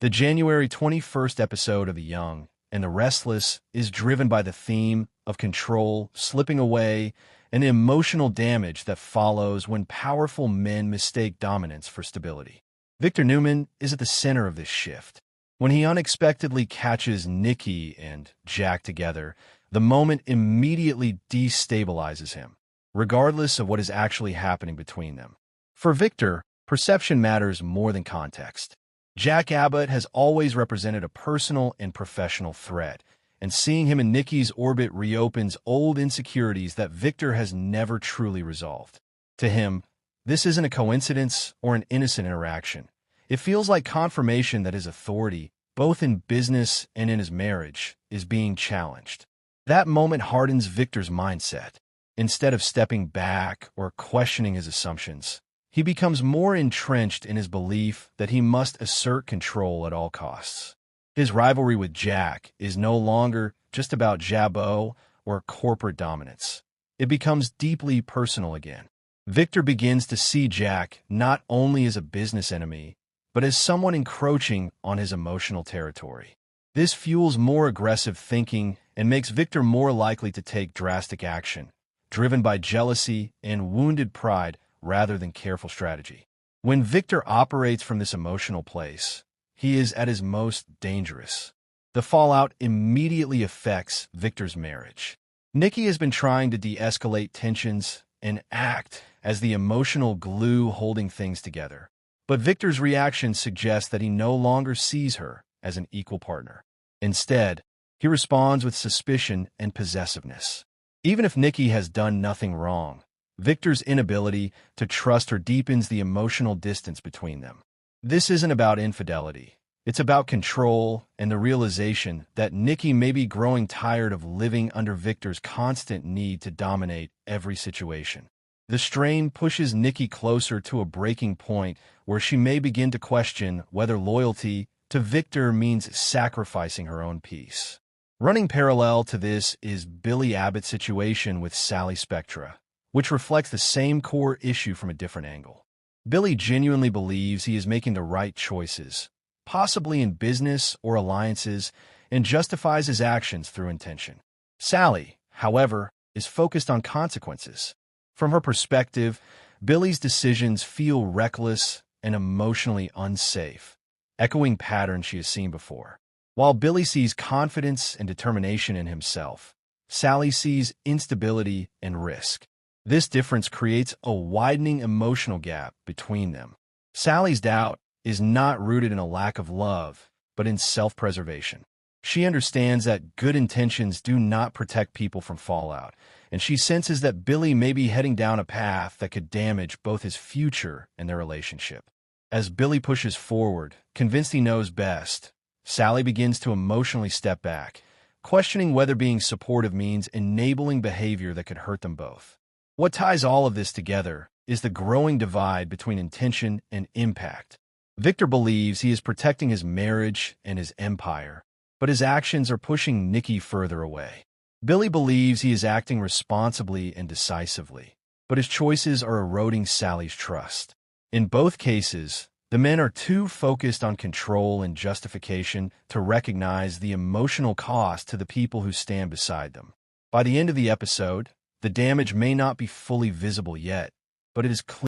The January 21st episode of The Young and the Restless is driven by the theme of control, slipping away, and the emotional damage that follows when powerful men mistake dominance for stability. Victor Newman is at the center of this shift. When he unexpectedly catches Nikki and Jack together, the moment immediately destabilizes him, regardless of what is actually happening between them. For Victor, perception matters more than context. Jack Abbott has always represented a personal and professional threat, and seeing him in Nikki's orbit reopens old insecurities that Victor has never truly resolved. To him, this isn't a coincidence or an innocent interaction. It feels like confirmation that his authority, both in business and in his marriage, is being challenged. That moment hardens Victor's mindset. Instead of stepping back or questioning his assumptions, he becomes more entrenched in his belief that he must assert control at all costs. His rivalry with Jack is no longer just about Jabot or corporate dominance. It becomes deeply personal again. Victor begins to see Jack not only as a business enemy, but as someone encroaching on his emotional territory. This fuels more aggressive thinking and makes Victor more likely to take drastic action, driven by jealousy and wounded pride rather than careful strategy. When Victor operates from this emotional place, he is at his most dangerous. The fallout immediately affects Victor's marriage. Nikki has been trying to de-escalate tensions and act as the emotional glue holding things together. But Victor's reaction suggests that he no longer sees her as an equal partner. Instead, he responds with suspicion and possessiveness. Even if Nikki has done nothing wrong, Victor's inability to trust her deepens the emotional distance between them. This isn't about infidelity. It's about control and the realization that Nikki may be growing tired of living under Victor's constant need to dominate every situation. The strain pushes Nikki closer to a breaking point where she may begin to question whether loyalty to Victor means sacrificing her own peace. Running parallel to this is Billy Abbott's situation with Sally Spectra, which reflects the same core issue from a different angle. Billy genuinely believes he is making the right choices, possibly in business or alliances, and justifies his actions through intention. Sally, however, is focused on consequences. From her perspective, Billy's decisions feel reckless and emotionally unsafe, echoing patterns she has seen before. While Billy sees confidence and determination in himself, Sally sees instability and risk. This difference creates a widening emotional gap between them. Sally's doubt is not rooted in a lack of love, but in self-preservation. She understands that good intentions do not protect people from fallout, and she senses that Billy may be heading down a path that could damage both his future and their relationship. As Billy pushes forward, convinced he knows best, Sally begins to emotionally step back, questioning whether being supportive means enabling behavior that could hurt them both. What ties all of this together is the growing divide between intention and impact. Victor believes he is protecting his marriage and his empire, but his actions are pushing Nikki further away. Billy believes he is acting responsibly and decisively, but his choices are eroding Sally's trust. In both cases, the men are too focused on control and justification to recognize the emotional cost to the people who stand beside them. By the end of the episode, the damage may not be fully visible yet, but it is clear